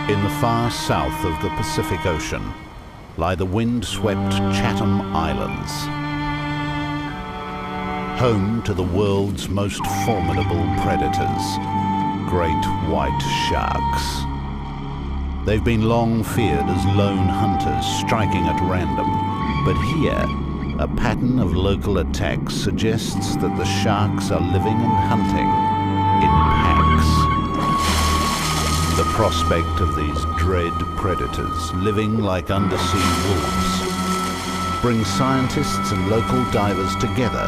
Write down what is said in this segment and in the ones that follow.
In the far south of the Pacific Ocean lie the wind-swept Chatham Islands, home to the world's most formidable predators, great white sharks. They've been long feared as lone hunters striking at random, but here, a pattern of local attacks suggests that the sharks are living and hunting in packs. The prospect of these dread predators living like undersea wolves brings scientists and local divers together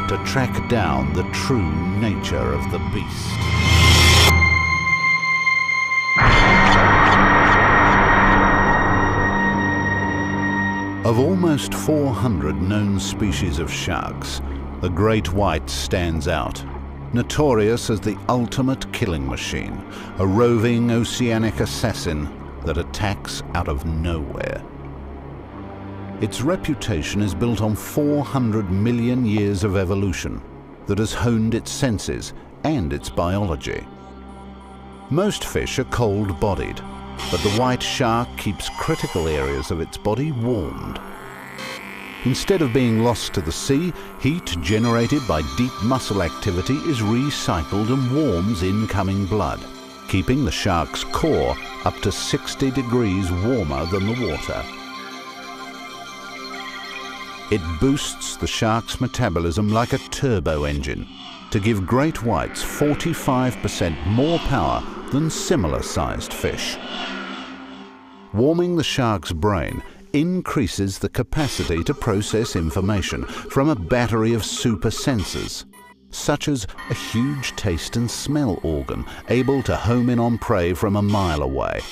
to track down the true nature of the beast. Of almost 400 known species of sharks, the great white stands out. Notorious as the ultimate killing machine, a roving oceanic assassin that attacks out of nowhere. Its reputation is built on 400 million years of evolution that has honed its senses and its biology. Most fish are cold-bodied, but the white shark keeps critical areas of its body warmed. Instead of being lost to the sea, heat generated by deep muscle activity is recycled and warms incoming blood, keeping the shark's core up to 60 degrees warmer than the water. It boosts the shark's metabolism like a turbo engine to give great whites 45% more power than similar-sized fish. Warming the shark's brain increases the capacity to process information from a battery of super sensors, such as a huge taste and smell organ able to home in on prey from a mile away,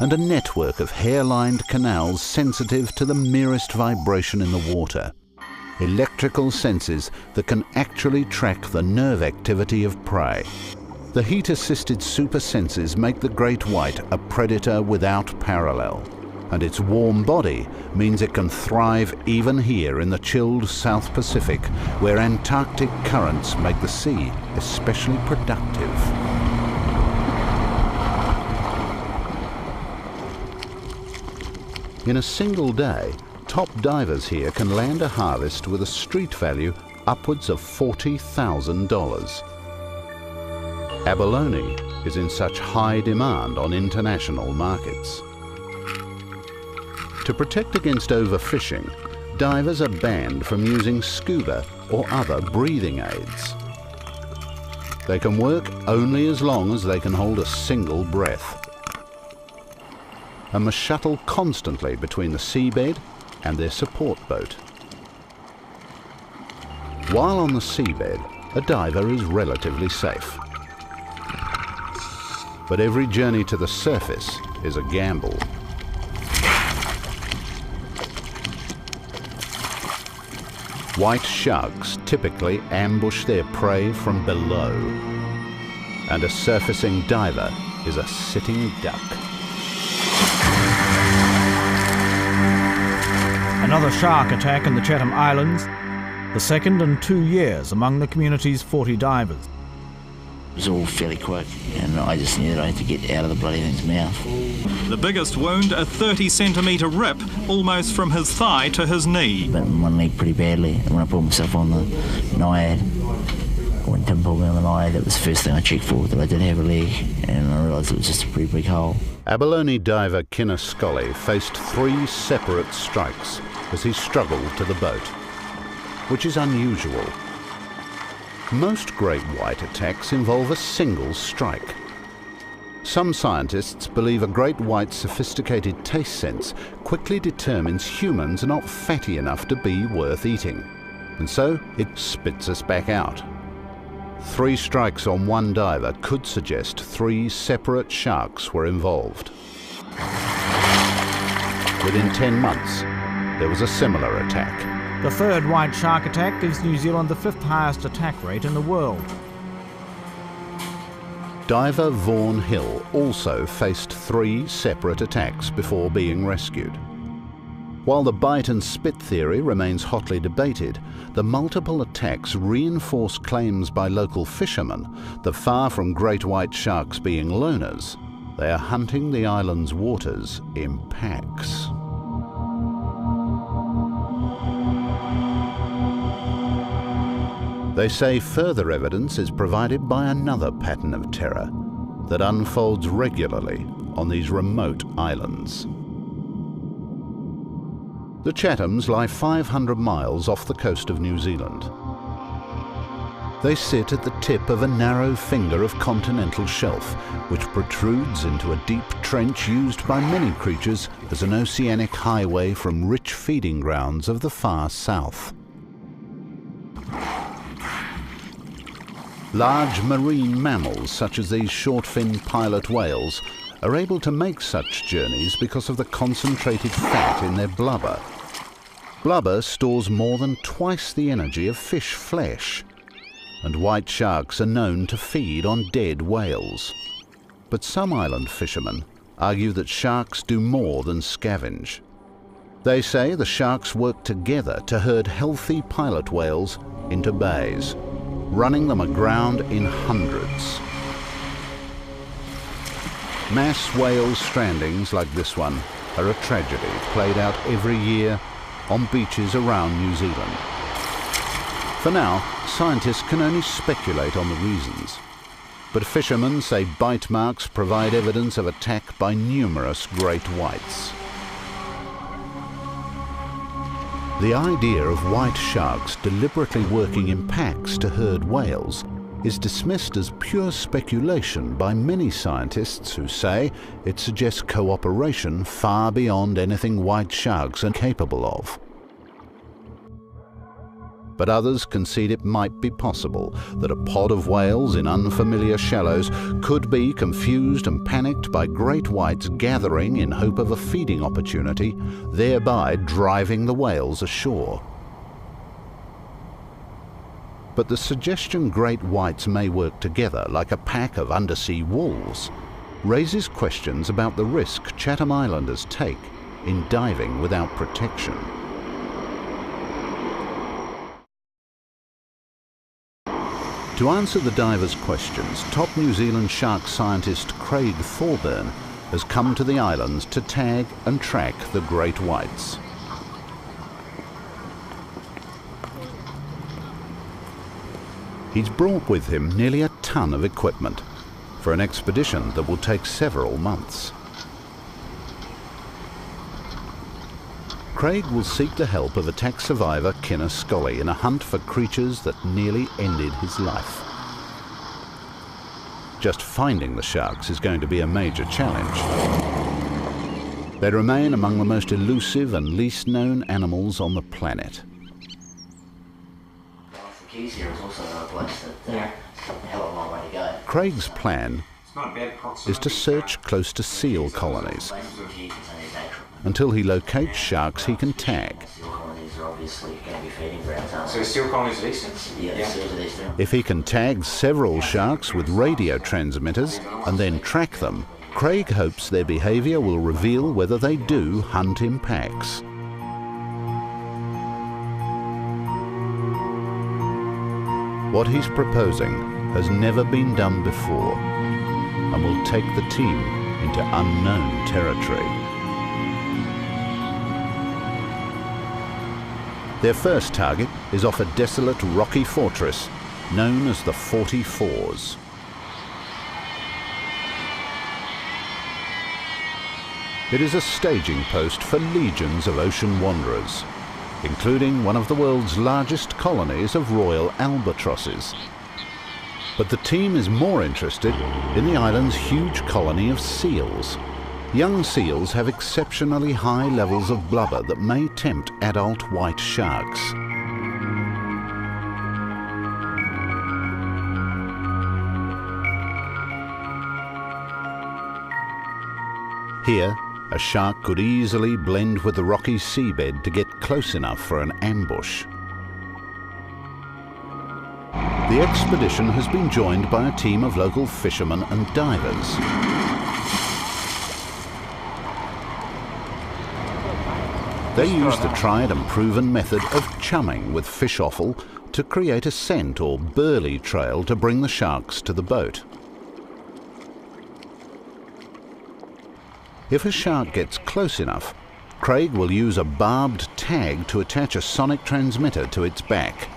and a network of hair-lined canals sensitive to the merest vibration in the water. Electrical senses that can actually track the nerve activity of prey. The heat-assisted super senses make the great white a predator without parallel, and its warm body means it can thrive even here in the chilled South Pacific, where Antarctic currents make the sea especially productive. In a single day, top divers here can land a harvest with a street value upwards of $40,000. Abalone is in such high demand on international markets. To protect against overfishing, divers are banned from using scuba or other breathing aids. They can work only as long as they can hold a single breath, and must shuttle constantly between the seabed and their support boat. While on the seabed, a diver is relatively safe. But every journey to the surface is a gamble. White sharks typically ambush their prey from below, and a surfacing diver is a sitting duck. Another shark attack in the Chatham Islands, the second in 2 years among the community's 40 divers. It was all fairly quick, and I just knew that I had to get out of the bloody thing's mouth. The biggest wound, a 30-centimetre rip, almost from his thigh to his knee. Bit my leg pretty badly. When I pulled myself on the Naiad, when Tim pulled me on the Naiad, that was the first thing I checked for, that I did have a leg, and I realised it was just a pretty big hole. Abalone diver Kinner Scully faced 3 separate strikes as he struggled to the boat, which is unusual. Most great white attacks involve a single strike. Some scientists believe a great white's sophisticated taste sense quickly determines humans are not fatty enough to be worth eating, and so it spits us back out. 3 strikes on one diver could suggest 3 separate sharks were involved. Within 10 months, there was a similar attack. The third white shark attack gives New Zealand the 5th highest attack rate in the world. Diver Vaughan Hill also faced 3 separate attacks before being rescued. While the bite and spit theory remains hotly debated, the multiple attacks reinforce claims by local fishermen that far from great white sharks being loners, They are hunting the island's waters in packs. They say further evidence is provided by another pattern of terror that unfolds regularly on these remote islands. The Chathams lie 500 miles off the coast of New Zealand. They sit at the tip of a narrow finger of continental shelf, which protrudes into a deep trench used by many creatures as an oceanic highway from rich feeding grounds of the far south. Large marine mammals, such as these short-finned pilot whales, are able to make such journeys because of the concentrated fat in their blubber. Blubber stores more than twice the energy of fish flesh, and white sharks are known to feed on dead whales. But some island fishermen argue that sharks do more than scavenge. They say the sharks work together to herd healthy pilot whales into bays, running them aground in hundreds. Mass whale strandings like this one are a tragedy played out every year on beaches around New Zealand. For now, scientists can only speculate on the reasons, but fishermen say bite marks provide evidence of attack by numerous great whites. The idea of white sharks deliberately working in packs to herd whales is dismissed as pure speculation by many scientists who say it suggests cooperation far beyond anything white sharks are capable of. But others concede it might be possible that a pod of whales in unfamiliar shallows could be confused and panicked by great whites gathering in hope of a feeding opportunity, thereby driving the whales ashore. But the suggestion great whites may work together like a pack of undersea wolves raises questions about the risk Chatham Islanders take in diving without protection. To answer the divers' questions, top New Zealand shark scientist Craig Thorburn has come to the islands to tag and track the great whites. He's brought with him nearly a ton of equipment for an expedition that will take several months. Craig will seek the help of attack survivor Kinner Scully in a hunt for creatures that nearly ended his life. Just finding the sharks is going to be a major challenge. They remain among the most elusive and least known animals on the planet. Craig's plan is to search close to seal colonies until he locates sharks he can tag. So seal colonies are decent? Yeah. If he can tag several sharks with radio transmitters and then track them, Craig hopes their behaviour will reveal whether they do hunt in packs. What he's proposing has never been done before and will take the team into unknown territory. Their first target is off a desolate rocky fortress known as the 44s. It is a staging post for legions of ocean wanderers, including one of the world's largest colonies of royal albatrosses. But the team is more interested in the island's huge colony of seals. Young seals have exceptionally high levels of blubber that may tempt adult white sharks. Here, a shark could easily blend with the rocky seabed to get close enough for an ambush. The expedition has been joined by a team of local fishermen and divers. They use the tried and proven method of chumming with fish offal to create a scent or burley trail to bring the sharks to the boat. If a shark gets close enough, Craig will use a barbed tag to attach a sonic transmitter to its back.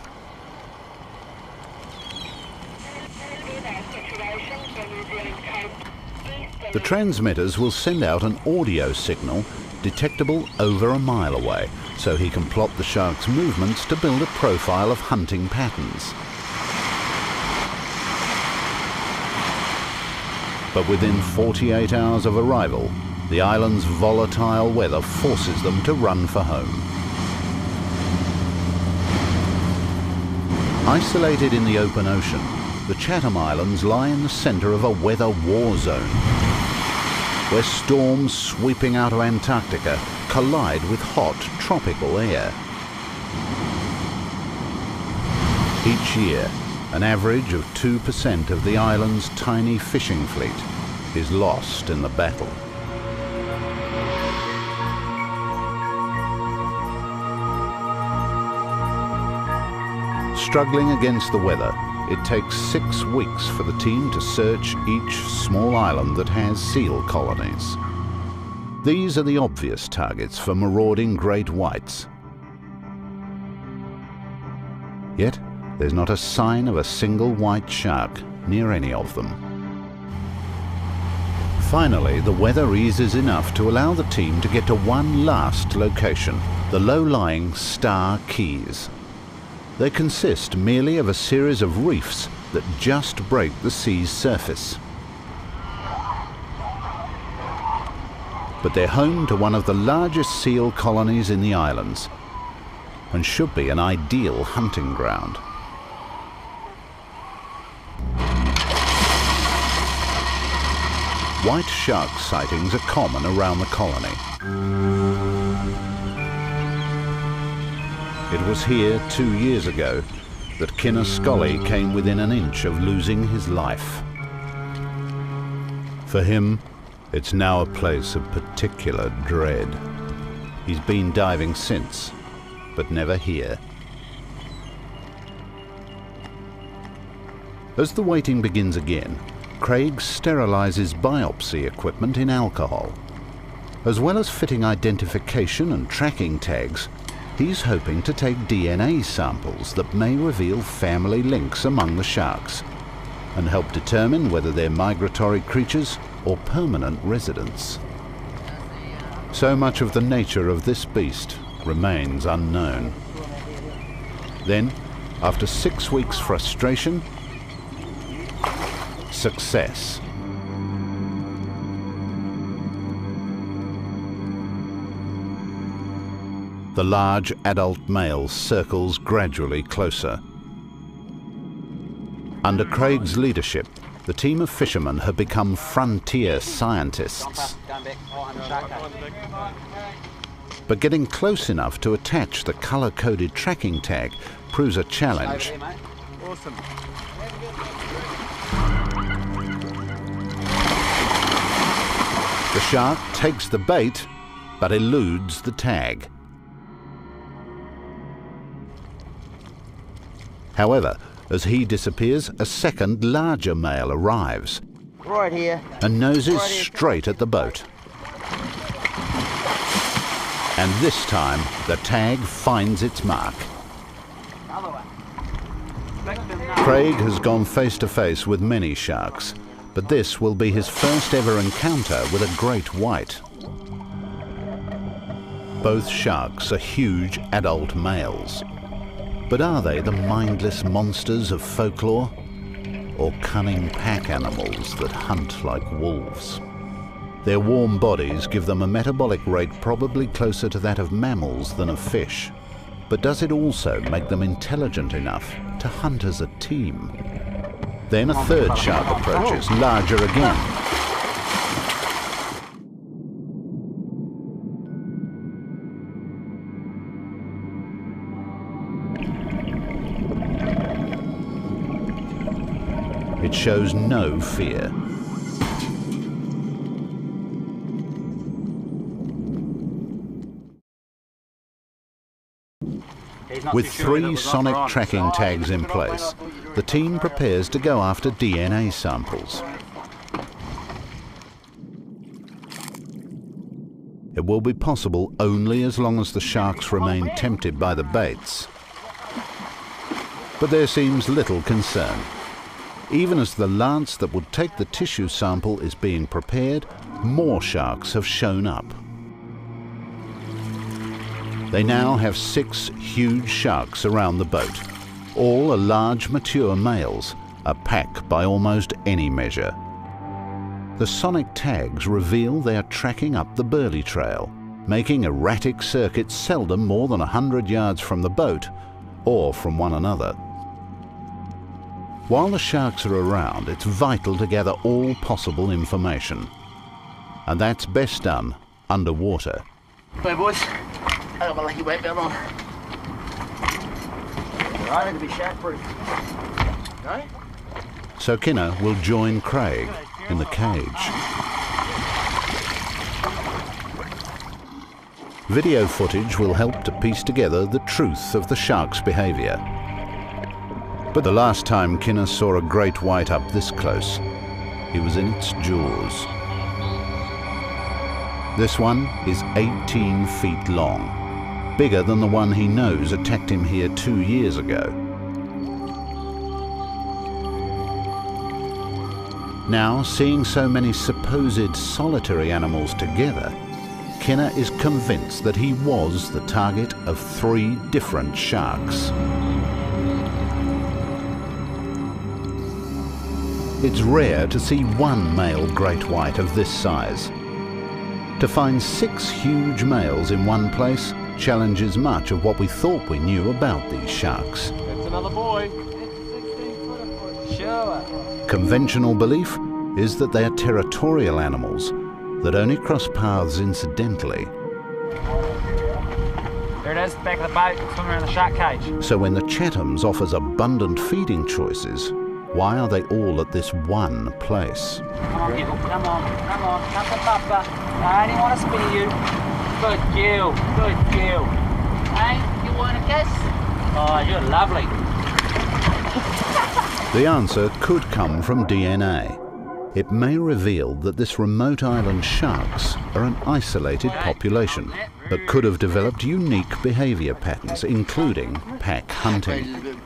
The transmitters will send out an audio signal detectable over a mile away, so he can plot the shark's movements to build a profile of hunting patterns. But within 48 hours of arrival, the island's volatile weather forces them to run for home. Isolated in the open ocean, the Chatham Islands lie in the centre of a weather war zone, where storms sweeping out of Antarctica collide with hot tropical air. Each year, an average of 2% of the island's tiny fishing fleet is lost in the battle. Struggling against the weather, it takes 6 weeks for the team to search each small island that has seal colonies. These are the obvious targets for marauding great whites. Yet, there's not a sign of a single white shark near any of them. Finally, the weather eases enough to allow the team to get to one last location, the low-lying Star Keys. They consist merely of a series of reefs that just break the sea's surface. But they're home to one of the largest seal colonies in the islands, and should be an ideal hunting ground. White shark sightings are common around the colony. It was here 2 years ago that Kinner Scully came within an inch of losing his life. For him, it's now a place of particular dread. He's been diving since, but never here. As the waiting begins again, Craig sterilizes biopsy equipment in alcohol. As well as fitting identification and tracking tags, he's hoping to take DNA samples that may reveal family links among the sharks and help determine whether they're migratory creatures or permanent residents. So much of the nature of this beast remains unknown. Then, after 6 weeks' frustration, success. The large adult male circles gradually closer. Under Craig's leadership, the team of fishermen have become frontier scientists. But getting close enough to attach the colour-coded tracking tag proves a challenge. The shark takes the bait, but eludes the tag. However, as he disappears, a second larger male arrives Right here. and noses straight at the boat. And this time, the tag finds its mark. Craig has gone face to face with many sharks, but this will be his first ever encounter with a great white. Both sharks are huge adult males. But are they the mindless monsters of folklore, or cunning pack animals that hunt like wolves? Their warm bodies give them a metabolic rate probably closer to that of mammals than of fish. But does it also make them intelligent enough to hunt as a team? Then a third shark approaches, larger again. It shows no fear. With 3 sonic tracking tags in place, the team prepares to go after DNA samples. It will be possible only as long as the sharks remain tempted by the baits. But there seems little concern. Even as the lance that would take the tissue sample is being prepared, more sharks have shown up. They now have 6 huge sharks around the boat. All are large, mature males, a pack by almost any measure. The sonic tags reveal they are tracking up the Burley Trail, making erratic circuits seldom more than 100 yards from the boat or from one another. While the sharks are around, it's vital to gather all possible information. And that's best done underwater. Hey boys, I got my lucky weight belt on. I need to be shark proof. No? So Kinner will join Craig in the cage. Video footage will help to piece together the truth of the shark's behaviour. But the last time Kinner saw a great white up this close, he was in its jaws. This one is 18 feet long, bigger than the one he knows attacked him here 2 years ago. Now, seeing so many supposed solitary animals together, Kinner is convinced that he was the target of 3 different sharks. It's rare to see one male great white of this size. To find 6 huge males in one place challenges much of what we thought we knew about these sharks. That's another boy. It's 16 sure. Conventional belief is that they are territorial animals that only cross paths incidentally. There it is, back of the boat, swimming around the shark cage. So when the Chathams offers abundant feeding choices, why are they all at this one place? Come on, Gibble, come on, come to Papa. I didn't want to spin you. Good girl, good girl. Hey, you want a kiss? Oh, you're lovely. The answer could come from DNA. It may reveal that this remote island sharks are an isolated population, but could have developed unique behaviour patterns, including pack hunting.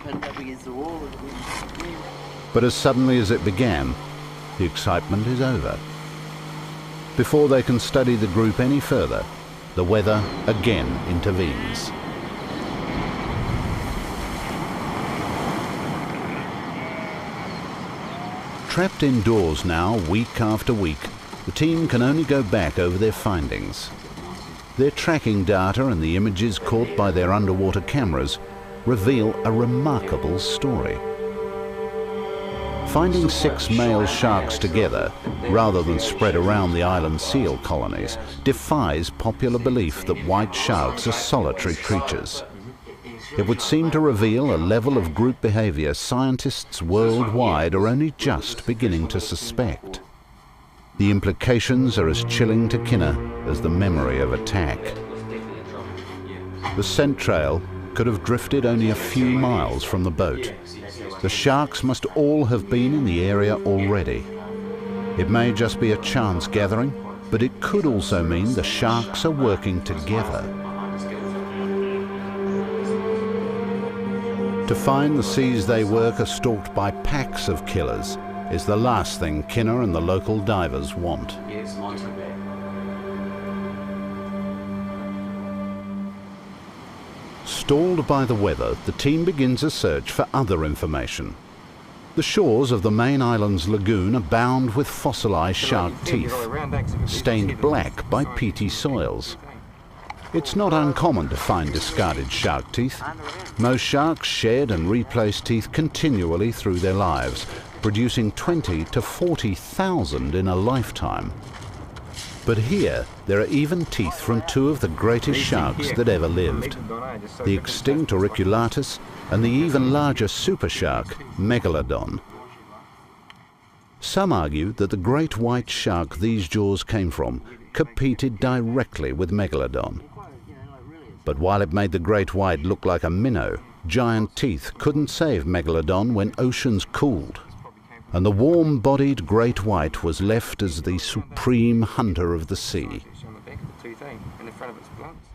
But as suddenly as it began, the excitement is over. Before they can study the group any further, the weather again intervenes. Trapped indoors now, week after week, the team can only go back over their findings. Their tracking data and the images caught by their underwater cameras reveal a remarkable story. Finding 6 male sharks together, rather than spread around the island seal colonies, defies popular belief that white sharks are solitary creatures. It would seem to reveal a level of group behaviour scientists worldwide are only just beginning to suspect. The implications are as chilling to Kinner as the memory of attack. The scent trail could have drifted only a few miles from the boat. The sharks must all have been in the area already. It may just be a chance gathering, but it could also mean the sharks are working together. To find the seas they work are stalked by packs of killers is the last thing Kinner and the local divers want. Stalled by the weather, the team begins a search for other information. The shores of the main island's lagoon abound with fossilized shark teeth, stained black by peaty soils. It's not uncommon to find discarded shark teeth. Most sharks shed and replace teeth continually through their lives, producing 20 to 40,000 in a lifetime. But here, there are even teeth from 2 of the greatest sharks that ever lived, the extinct Auriculatus and the even larger super shark, Megalodon. Some argue that the great white shark these jaws came from competed directly with Megalodon. But while it made the great white look like a minnow, giant teeth couldn't save Megalodon when oceans cooled, and the warm-bodied great white was left as the supreme hunter of the sea. thing in the front of its blunts.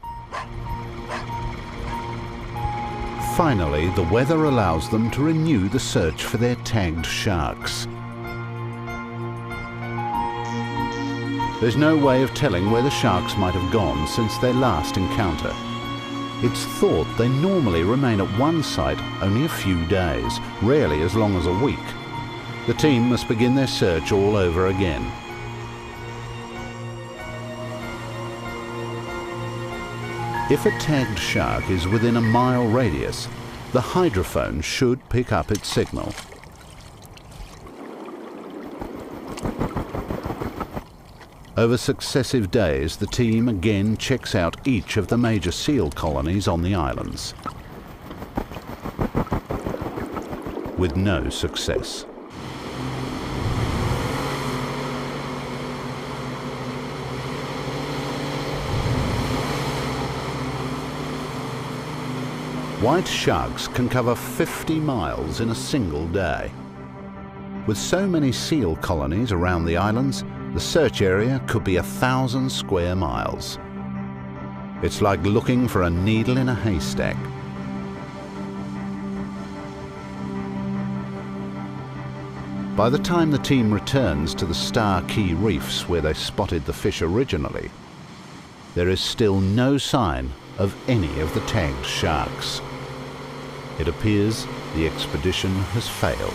Finally, the weather allows them to renew the search for their tagged sharks. There's no way of telling where the sharks might have gone since their last encounter. It's thought they normally remain at one site only a few days, rarely as long as a week. The team must begin their search all over again. If a tagged shark is within a mile radius, the hydrophone should pick up its signal. Over successive days, the team again checks out each of the major seal colonies on the islands, with no success. White sharks can cover 50 miles in a single day. With so many seal colonies around the islands, the search area could be 1,000 square miles. It's like looking for a needle in a haystack. By the time the team returns to the Star Key Reefs where they spotted the fish originally, there is still no sign of any of the tagged sharks. It appears the expedition has failed.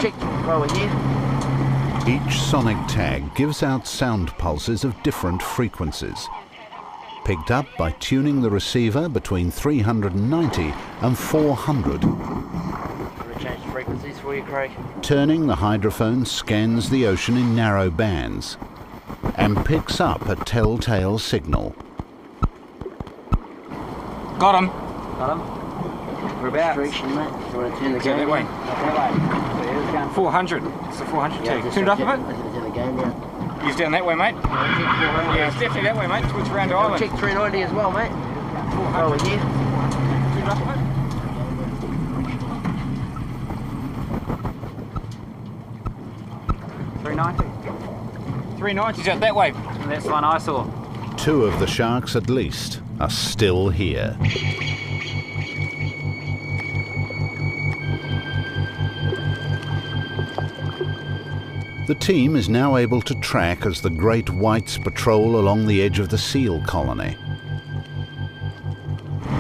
Check, while we're here. Each sonic tag gives out sound pulses of different frequencies, picked up by tuning the receiver between 390 and 400. Change the frequencies for you, Craig. Turning the hydrophone scans the ocean in narrow bands and picks up a telltale signal. Got him. Got him. Whereabouts? Restriction, mate. Do you want to turn the Is game that way? down? That way. So here's going. 400. It's a 400 tag. just Tune it up a turn bit. the game down. He's down that way, mate. Yeah, it's definitely that way, mate. Switch around to island. Check 390 as well, mate. While we're here. Tune it up a bit. $390's out that way. And that's the one I saw. 2 of the sharks at least are still here. The team is now able to track as the great whites patrol along the edge of the seal colony.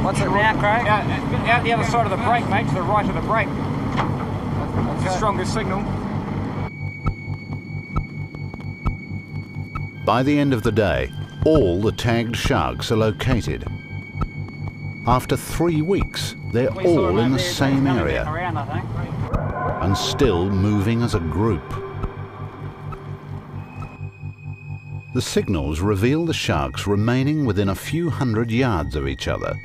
What's it now, Craig? Out the other side of the break, mate, to the right of the break. That's the strongest signal. By the end of the day, all the tagged sharks are located. After 3 weeks, they're all in the same area Around, I think. and still moving as a group. The signals reveal the sharks remaining within a few hundred yards of each other,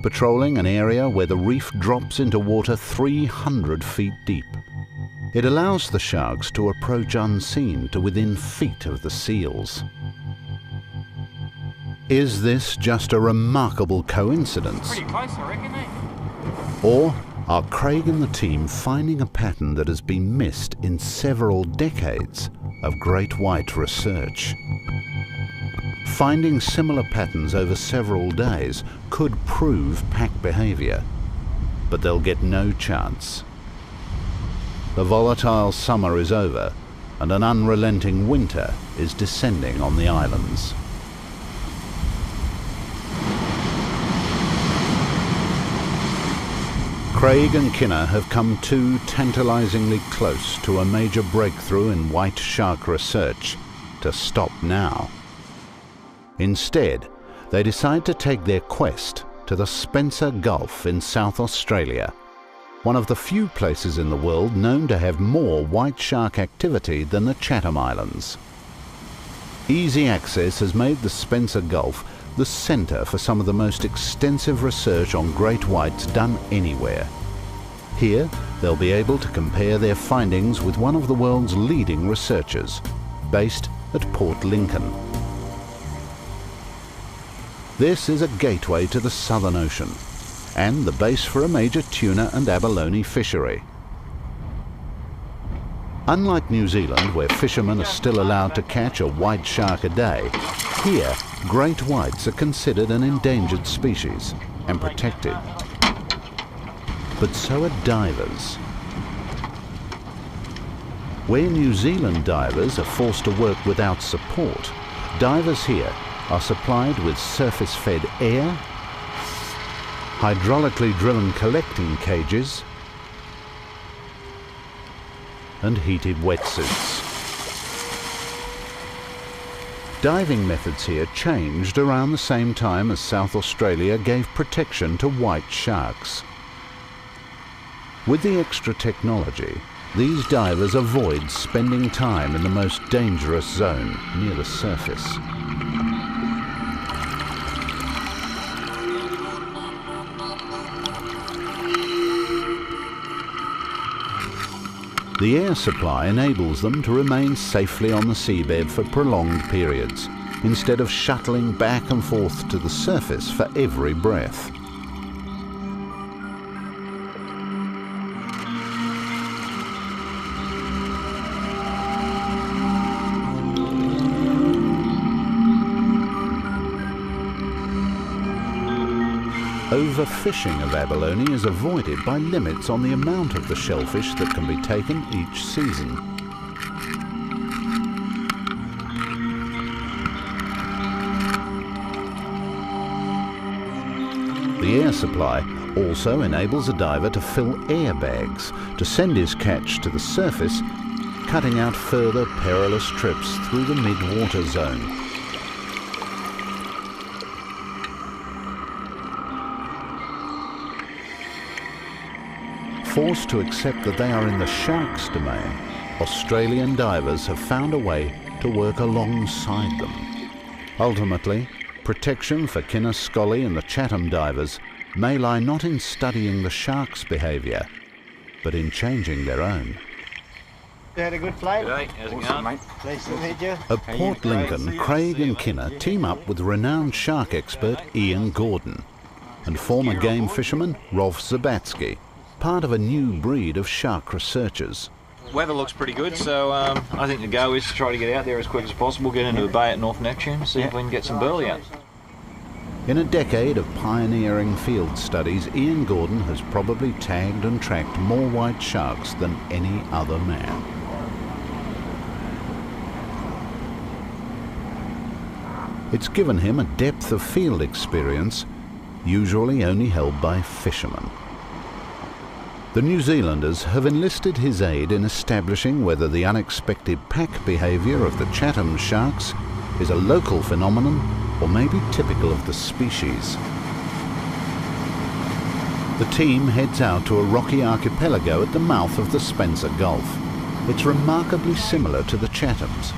patrolling an area where the reef drops into water 300 feet deep. It allows the sharks to approach unseen to within feet of the seals. Is this just a remarkable coincidence? Pretty close, I reckon, eh? Or are Craig and the team finding a pattern that has been missed in several decades of great white research? Finding similar patterns over several days could prove pack behavior, but they'll get no chance. The volatile summer is over, and an unrelenting winter is descending on the islands. Craig and Kinner have come too tantalizingly close to a major breakthrough in white shark research to stop now. Instead, they decide to take their quest to the Spencer Gulf in South Australia, one of the few places in the world known to have more white shark activity than the Chatham Islands. Easy access has made the Spencer Gulf the centre for some of the most extensive research on great whites done anywhere. Here, they'll be able to compare their findings with one of the world's leading researchers, based at Port Lincoln. This is a gateway to the Southern Ocean, and the base for a major tuna and abalone fishery. Unlike New Zealand, where fishermen are still allowed to catch a white shark a day, here great whites are considered an endangered species and protected. But so are divers. Where New Zealand divers are forced to work without support, divers here are supplied with surface-fed air, hydraulically driven collecting cages, and heated wetsuits. Diving methods here changed around the same time as South Australia gave protection to white sharks. With the extra technology, these divers avoid spending time in the most dangerous zone near the surface. The air supply enables them to remain safely on the seabed for prolonged periods, instead of shuttling back and forth to the surface for every breath. Overfishing of abalone is avoided by limits on the amount of the shellfish that can be taken each season. The air supply also enables a diver to fill airbags to send his catch to the surface, cutting out further perilous trips through the mid-water zone. Forced to accept that they are in the shark's domain, Australian divers have found a way to work alongside them. Ultimately, protection for Kinna, Scully and the Chatham divers may lie not in studying the shark's behaviour, but in changing their own. You had a good flight? G'day, how's it going? Mate. Pleased to meet you. At Port Lincoln, Craig and Kinna team up with renowned shark expert Ian Gordon and former game fisherman Rolf Zabatsky, part of a new breed of shark researchers. Weather looks pretty good, so I think the go is to try to get out there as quick as possible, get into the bay at North Neptune, see if we can get some burley out. In a decade of pioneering field studies, Ian Gordon has probably tagged and tracked more white sharks than any other man. It's given him a depth of field experience usually only held by fishermen. The New Zealanders have enlisted his aid in establishing whether the unexpected pack behaviour of the Chatham sharks is a local phenomenon or maybe typical of the species. The team heads out to a rocky archipelago at the mouth of the Spencer Gulf. It's remarkably similar to the Chathams,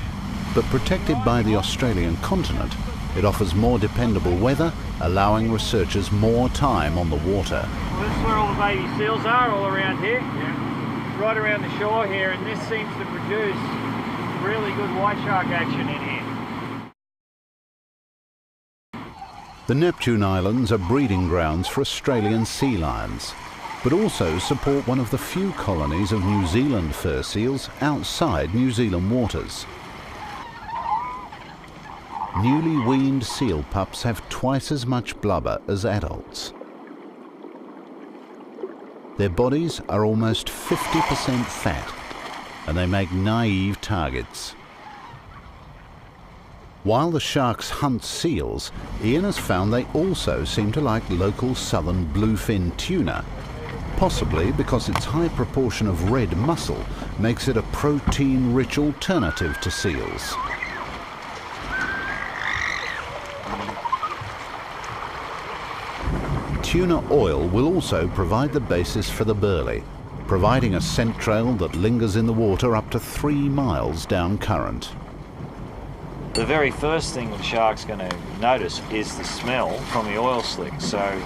but protected by the Australian continent, it offers more dependable weather, allowing researchers more time on the water. Well, this is where all the baby seals are, all around here. Yeah. Right around the shore here, and this seems to produce really good white shark action in here. The Neptune Islands are breeding grounds for Australian sea lions, but also support one of the few colonies of New Zealand fur seals outside New Zealand waters. Newly weaned seal pups have twice as much blubber as adults. Their bodies are almost 50% fat, and they make naive targets. While the sharks hunt seals, Ian has found they also seem to like local southern bluefin tuna, possibly because its high proportion of red muscle makes it a protein-rich alternative to seals. Tuna oil will also provide the basis for the burley, providing a scent trail that lingers in the water up to 3 miles down current. The very first thing the shark's going to notice is the smell from the oil slick. So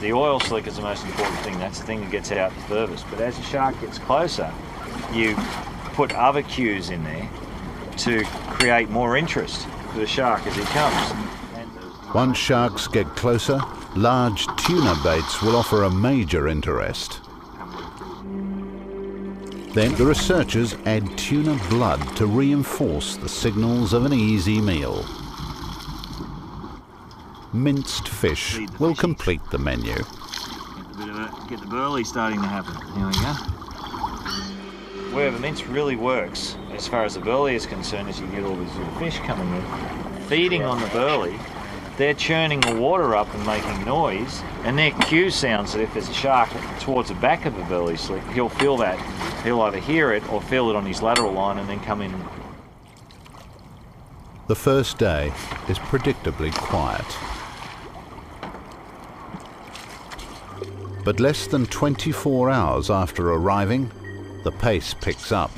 the oil slick is the most important thing. That's the thing that gets it out the furthest. But as the shark gets closer, you put other cues in there to create more interest for the shark as he comes. Once sharks get closer, large tuna baits will offer a major interest. Then the researchers add tuna blood to reinforce the signals of an easy meal. Minced fish will complete the menu. Get the burley starting to happen. Here we go. Where the mince really works, as far as the burley is concerned, is you get all these little fish coming in, feeding on the burley. They're churning the water up and making noise, and their cue sounds that if there's a shark towards the back of the burley slick, he'll feel that. He'll either hear it or feel it on his lateral line and then come in. The first day is predictably quiet. But less than 24 hours after arriving, the pace picks up.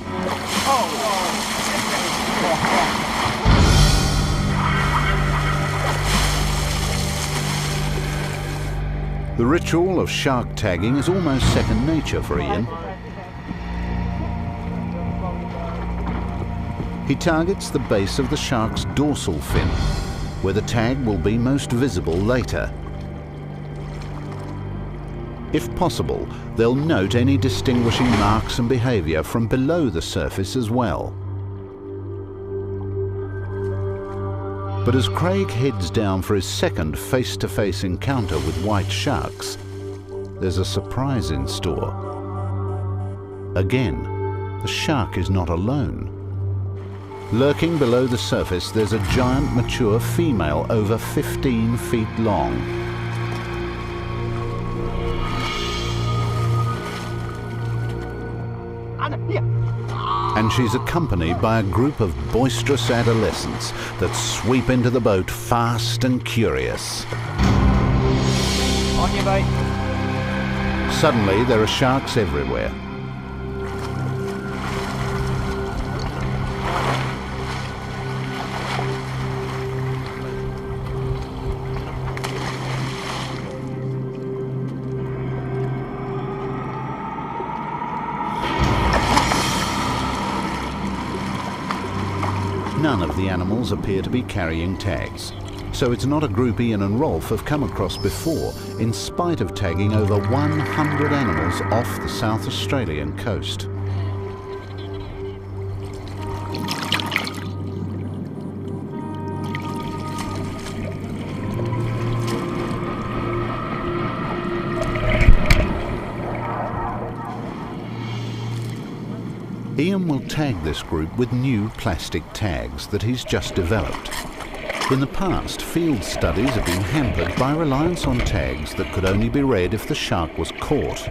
The ritual of shark tagging is almost second nature for Ian. He targets the base of the shark's dorsal fin, where the tag will be most visible later. If possible, they'll note any distinguishing marks and behaviour from below the surface as well. But as Craig heads down for his second face-to-face encounter with white sharks, there's a surprise in store. Again, the shark is not alone. Lurking below the surface, there's a giant mature female over 15 feet long. And she's accompanied by a group of boisterous adolescents that sweep into the boat fast and curious. On your bait. Suddenly, there are sharks everywhere. None of the animals appear to be carrying tags, so it's not a group Ian and Rolf have come across before, in spite of tagging over 100 animals off the South Australian coast. Ian will tag this group with new plastic tags that he's just developed. In the past, field studies have been hampered by reliance on tags that could only be read if the shark was caught.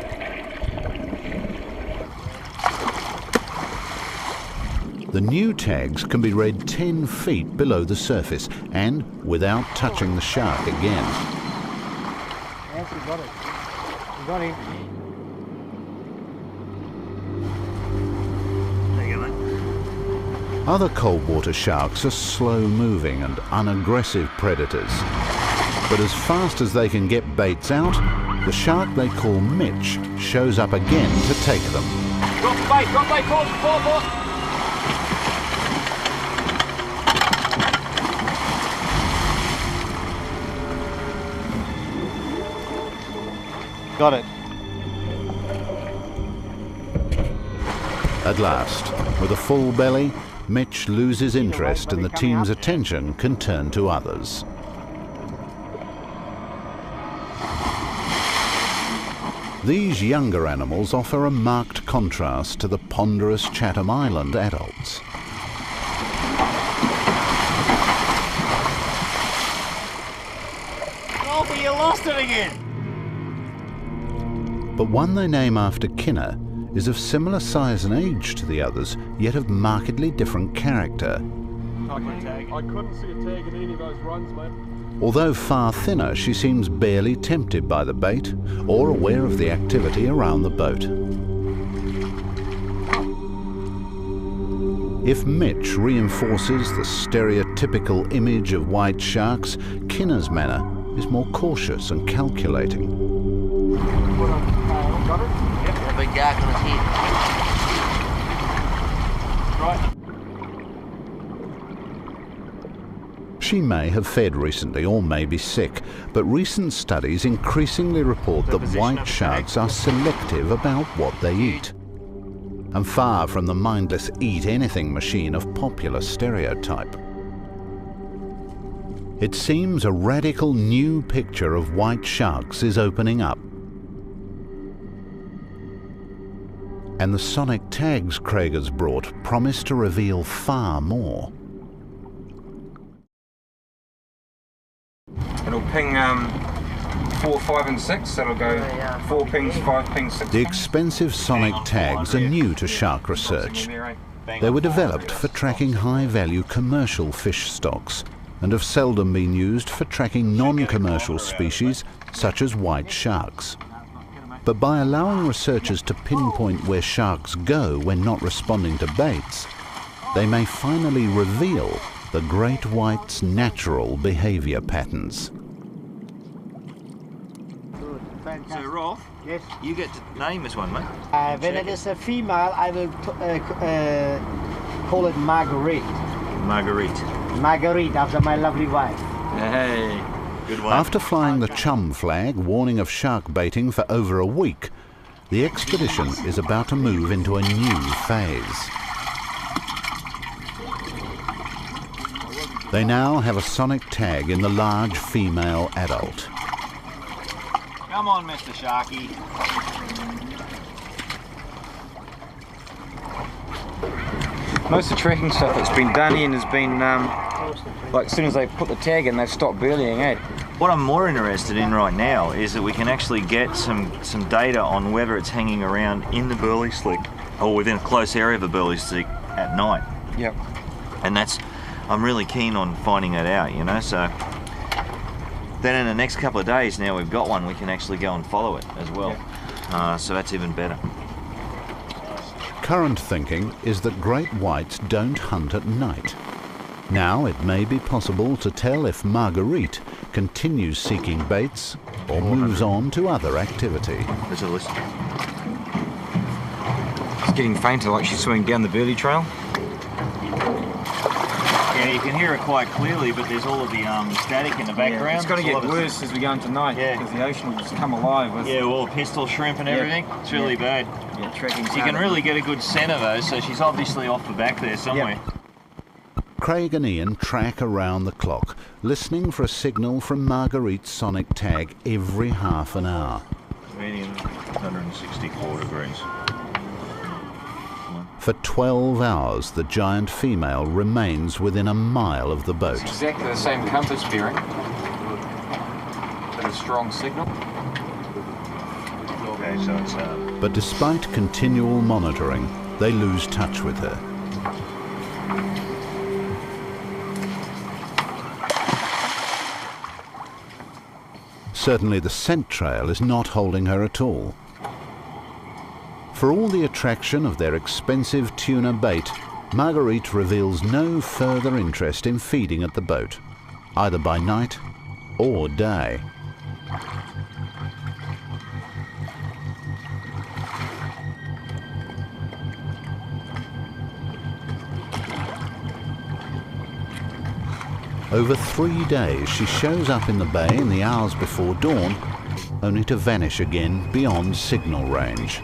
The new tags can be read 10 feet below the surface and without touching the shark again. Yes, you got it. You got him. Other cold-water sharks are slow-moving and unaggressive predators. But as fast as they can get baits out, the shark they call Mitch shows up again to take them. Drop bait, forward. Got it. At last, with a full belly, Mitch loses interest and the team's attention can turn to others. These younger animals offer a marked contrast to the ponderous Chatham Island adults. Oh, but you lost it again! But one they name after Kinner is of similar size and age to the others, yet of markedly different character. I couldn't see a tag in any of those runs, mate. Although far thinner, she seems barely tempted by the bait or aware of the activity around the boat. If Mitch reinforces the stereotypical image of white sharks, Kinner's manner is more cautious and calculating. Got it? A big dark on his head. Right. She may have fed recently or may be sick, but recent studies increasingly report that white sharks are selective about what they eat, and far from the mindless eat-anything machine of popular stereotype. It seems a radical new picture of white sharks is opening up. And the sonic tags Craig has brought promise to reveal far more. It'll ping 4, 5 and 6, that'll go 4 pings, 5 pings, 6 The expensive sonic tags are new to shark research. They were developed for tracking high-value commercial fish stocks and have seldom been used for tracking non-commercial species such as white sharks. But by allowing researchers to pinpoint where sharks go when not responding to baits, they may finally reveal the great white's natural behaviour patterns. So, Rolf, yes, you get to name this one, mate. when it is a female, I will call it Marguerite. Marguerite. Marguerite, after my lovely wife. Hey, good one. After flying the chum flag, warning of shark baiting for over a week, the expedition is about to move into a new phase. They now have a sonic tag in the large female adult. Come on, Mr. Sharky. Most of the tracking stuff that's been done in has been, like as soon as they put the tag in, they've stopped burleying, eh? What I'm more interested in right now is that we can actually get some data on whether it's hanging around in the burley slick or within a close area of the burley slick at night. Yep. And I'm really keen on finding that out, you know, so then in the next couple of days, now we've got one, we can actually go and follow it as well. Yep. So that's even better. Current thinking is that great whites don't hunt at night. Now it may be possible to tell if Marguerite continues seeking baits or moves on to other activity. There's a listen. It's getting fainter, like she's swimming down the burley trail. Yeah, you can hear it quite clearly, but there's all of the static in the background. Yeah, it's going to get worse as we go into night, because the ocean will just come alive with... Yeah, all the pistol shrimp and everything. It's really bad. Yeah, tracking. So you can really get a good scent of those, so she's obviously off the back there somewhere. Craig and Ian track around the clock, listening for a signal from Marguerite's sonic tag every half an hour. Medium, 164 degrees. For 12 hours, the giant female remains within a mile of the boat. It's exactly the same compass bearing, but a strong signal. Okay, so it's... But despite continual monitoring, they lose touch with her. Certainly the scent trail is not holding her at all. For all the attraction of their expensive tuna bait, Marguerite reveals no further interest in feeding at the boat, either by night or day. Over 3 days, she shows up in the bay in the hours before dawn, only to vanish again beyond signal range.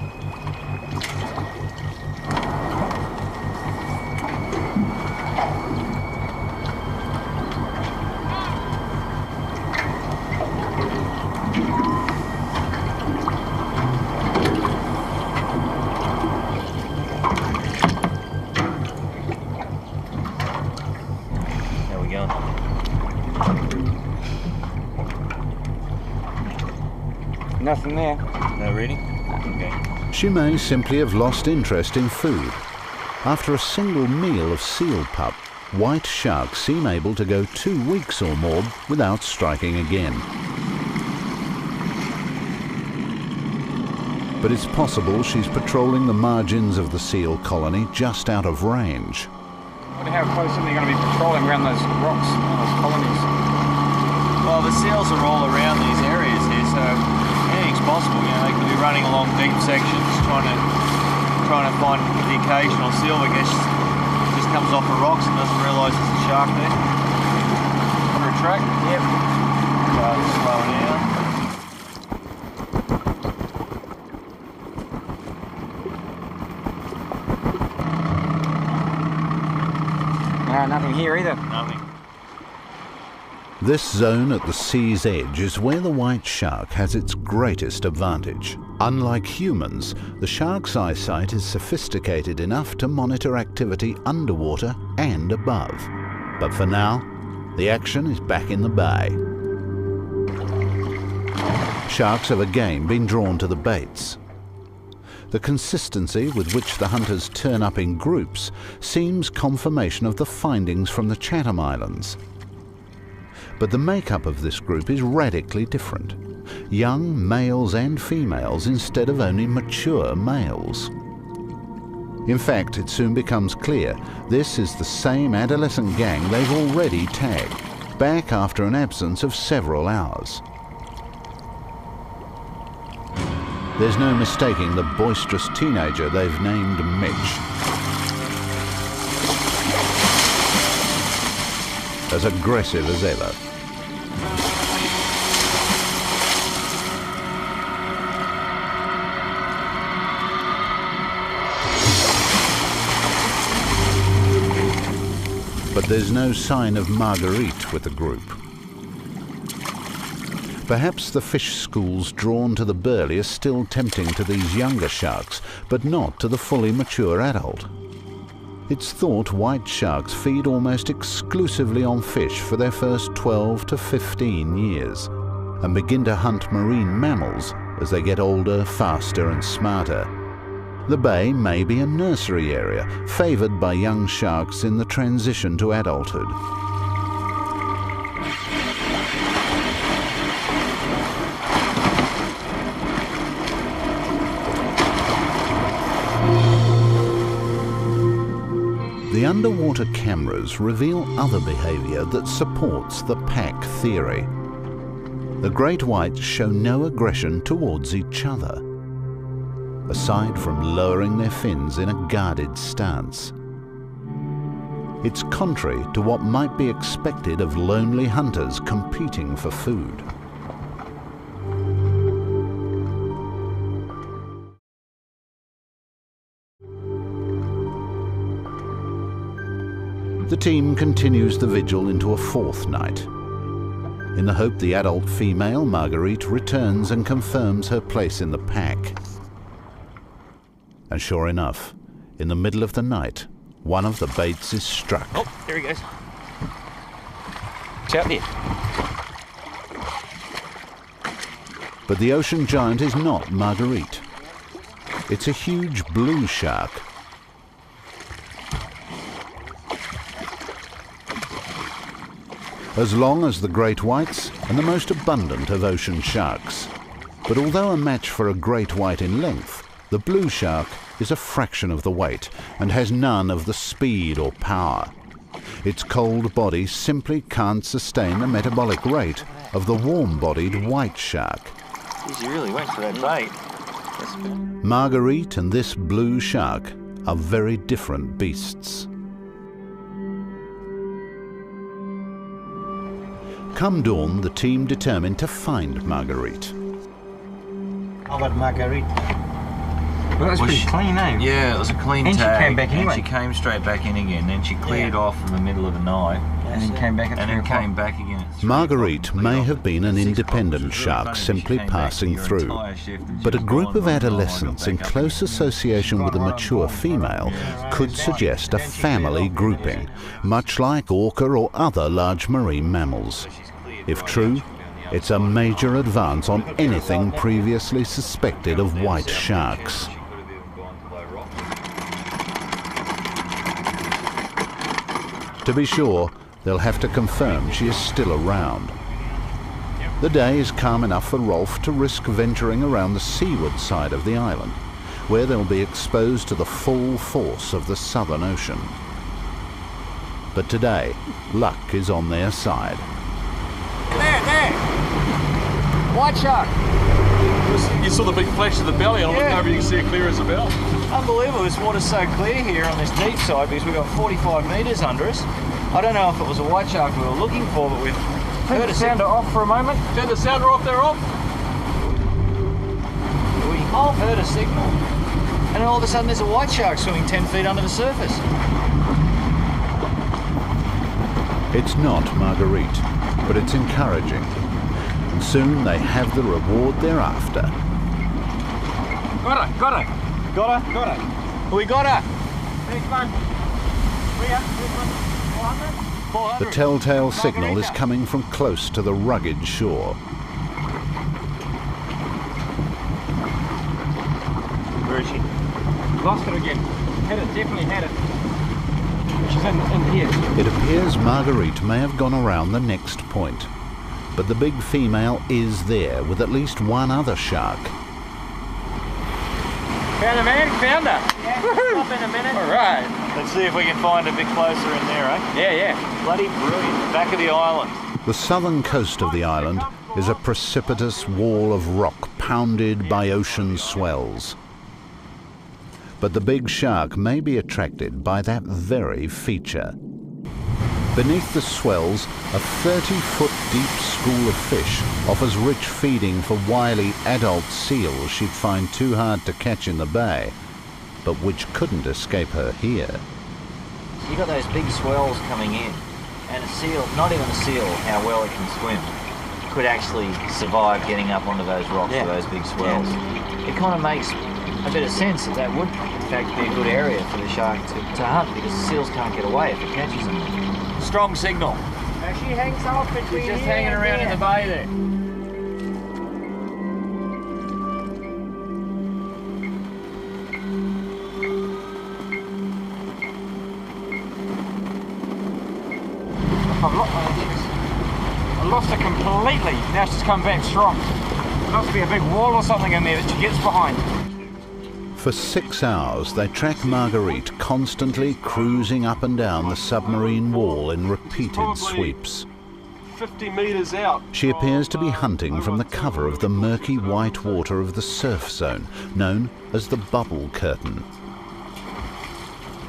Nothing there. No reading? Okay. She may simply have lost interest in food. After a single meal of seal pup, white sharks seem able to go 2 weeks or more without striking again. But it's possible she's patrolling the margins of the seal colony just out of range. I wonder how close are they going to be patrolling around those rocks, those colonies? Well, the seals are all around these areas here, so anything's possible. You know, they could be running along deep sections, trying to find the occasional seal that just comes off the rocks and doesn't realise there's a shark there. track? Yep. Slow down. Nothing here either. Nothing. This zone at the sea's edge is where the white shark has its greatest advantage. Unlike humans, the shark's eyesight is sophisticated enough to monitor activity underwater and above. But for now, the action is back in the bay. Sharks have again been drawn to the baits. The consistency with which the hunters turn up in groups seems confirmation of the findings from the Chatham Islands. But the makeup of this group is radically different. Young males and females instead of only mature males. In fact, it soon becomes clear this is the same adolescent gang they've already tagged, back after an absence of several hours. There's no mistaking the boisterous teenager they've named Mitch. As aggressive as ever. But there's no sign of Marguerite with the group. Perhaps the fish schools drawn to the burley are still tempting to these younger sharks, but not to the fully mature adult. It's thought white sharks feed almost exclusively on fish for their first 12 to 15 years, and begin to hunt marine mammals as they get older, faster and smarter. The bay may be a nursery area, favoured by young sharks in the transition to adulthood. The underwater cameras reveal other behaviour that supports the pack theory. The great whites show no aggression towards each other, aside from lowering their fins in a guarded stance. It's contrary to what might be expected of lonely hunters competing for food. The team continues the vigil into a fourth night, in the hope the adult female, Marguerite, returns and confirms her place in the pack. And sure enough, in the middle of the night, one of the baits is struck. Oh, there he goes. It's out there. But the ocean giant is not Marguerite. It's a huge blue shark. As long as the great whites and the most abundant of ocean sharks. But although a match for a great white in length, the blue shark is a fraction of the weight and has none of the speed or power. Its cold body simply can't sustain the metabolic rate of the warm-bodied white shark. Jeez, you really went for that bait. Marguerite and this blue shark are very different beasts. Come dawn, the team determined to find Marguerite. How about Marguerite? Well, that was pretty clean, eh? Yeah, it was a clean and tag. And she came back anyway. And she came straight back in again. Then she cleared off in the middle of the night. And then came back at 3 o'clock. And then came back again at 3 Marguerite o'clock. may have been an independent shark simply passing through, but a group of adolescents in close association with a mature female could suggest a family grouping, much like orca or other large marine mammals. If true, it's a major advance on anything previously suspected of white sharks. To be sure, they'll have to confirm she is still around. The day is calm enough for Rolf to risk venturing around the seaward side of the island, where they'll be exposed to the full force of the Southern Ocean. But today, luck is on their side. There! White shark! You saw the big flash of the belly, and I looked over, you can see it clear as a bell. Unbelievable, this water's so clear here on this deep side because we've got 45 metres under us. I don't know if it was a white shark we were looking for, but we've Turn the sounder off for a moment. Turn the sounder off, they're off. I've heard a signal. And all of a sudden there's a white shark swimming 10 feet under the surface. It's not Marguerite, but it's encouraging. And soon they have the reward they're after. Got her, got her. Got her? Got her. We got her. Next one. 400. The telltale signal is coming from close to the rugged shore. Where is she? Lost her again. Had it, definitely had it. She's in here. It appears Marguerite may have gone around the next point, but the big female is there with at least one other shark. Found her, man, found her. Yeah, up in a minute. All right. Let's see if we can find a bit closer in there, eh? Yeah, yeah. Bloody brilliant. Back of the island. The southern coast of the island is a precipitous wall of rock pounded by ocean swells. But the big shark may be attracted by that very feature. Beneath the swells, a 30-foot deep school of fish offers rich feeding for wily adult seals she'd find too hard to catch in the bay, but which couldn't escape her here. You got those big swells coming in, and a seal, not even a seal, how well it can swim, could actually survive getting up onto those rocks with those big swells. Yeah. It kind of makes a bit of sense that would, in fact, be a good area for the shark to hunt, because the seals can't get away if it catches them. Strong signal. Now she hangs off between. She's just hanging around in the bay there. I lost her completely. Now she's come back strong. There must be a big wall or something in there that she gets behind. For 6 hours, they track Marguerite, constantly cruising up and down the submarine wall in repeated sweeps. 50 metres out. She appears to be hunting from the cover of the murky white water of the surf zone, known as the bubble curtain.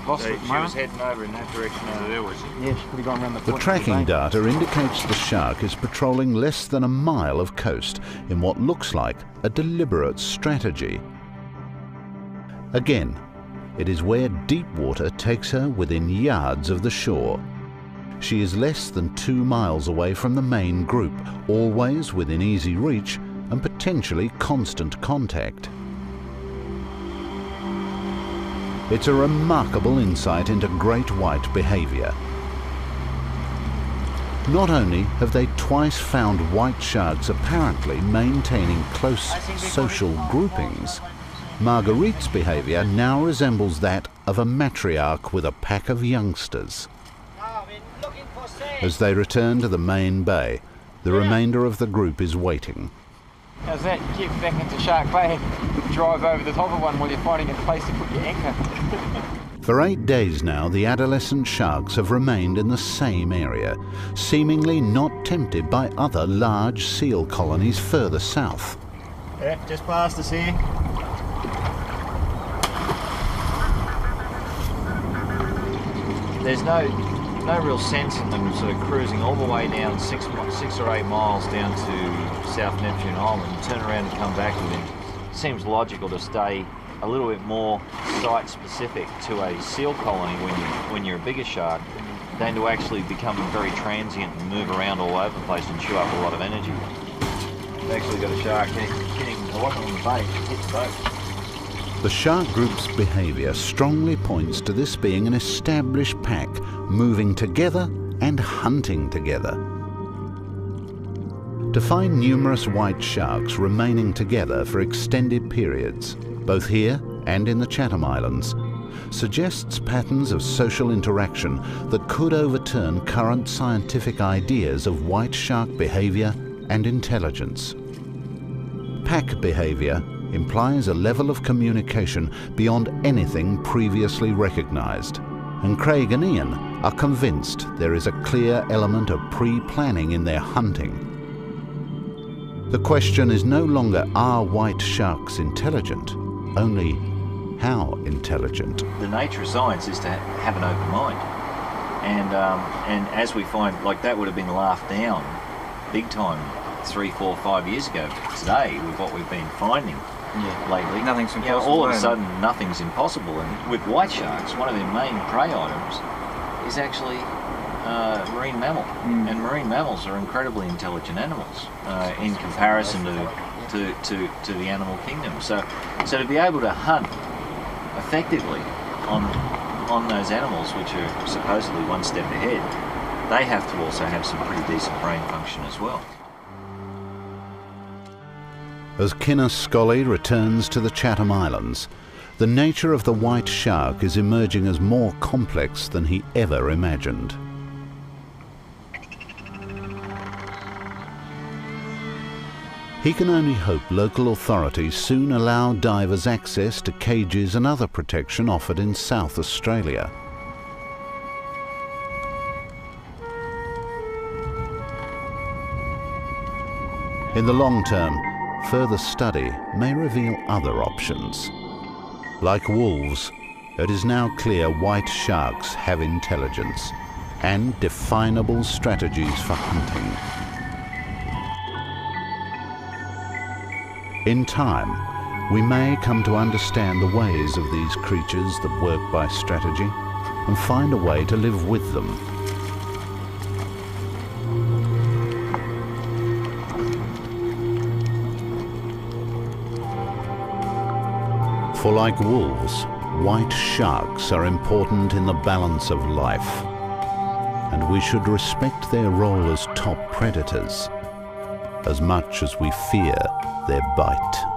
So she was heading over in that direction over there, was she? Yeah, she could have gone around the The point. tracking data indicates the shark is patrolling less than a mile of coast in what looks like a deliberate strategy. Again, it is where deep water takes her within yards of the shore. She is less than 2 miles away from the main group, always within easy reach and potentially constant contact. It's a remarkable insight into great white behavior. Not only have they twice found white sharks apparently maintaining close social groupings, Marguerite's behavior now resembles that of a matriarch with a pack of youngsters. As they return to the main bay, the remainder of the group is waiting. How's that? Get back into Shark Bay, drive over the top of one while you're finding a place to put your anchor. For 8 days now, the adolescent sharks have remained in the same area, seemingly not tempted by other large seal colonies further south. Yeah, just past us here. There's no real sense in them sort of cruising all the way down 6 or 8 miles down to South Neptune Island and turn around and come back with it. It seems logical to stay a little bit more site-specific to a seal colony when you're a bigger shark than to actually become very transient and move around all over the place and chew up a lot of energy. We've actually got a shark hitting a lot on the bait, hit the boat. The shark group's behavior strongly points to this being an established pack, moving together and hunting together. To find numerous white sharks remaining together for extended periods, both here and in the Chatham Islands, suggests patterns of social interaction that could overturn current scientific ideas of white shark behavior and intelligence. Pack behavior implies a level of communication beyond anything previously recognized, and Craig and Ian are convinced there is a clear element of pre-planning in their hunting. The question is no longer, are white sharks intelligent? Only, how intelligent? The nature of science is to have an open mind, and as we find, like that would have been laughed down big time 3, 4, 5 years ago. But today, with what we've been finding lately, nothing's you impossible. know, all of a sudden, nothing's impossible. And with white sharks, one of their main prey items is actually marine mammal. And marine mammals are incredibly intelligent animals in comparison to the animal kingdom. So to be able to hunt effectively on those animals, which are supposedly one step ahead, they have to also have some pretty decent brain function as well. As Kinner Scully returns to the Chatham Islands, the nature of the white shark is emerging as more complex than he ever imagined. He can only hope local authorities soon allow divers access to cages and other protection offered in South Australia. In the long term, further study may reveal other options. Like wolves, it is now clear white sharks have intelligence and definable strategies for hunting. In time, we may come to understand the ways of these creatures that work by strategy and find a way to live with them. For like wolves, white sharks are important in the balance of life, and we should respect their role as top predators as much as we fear their bite.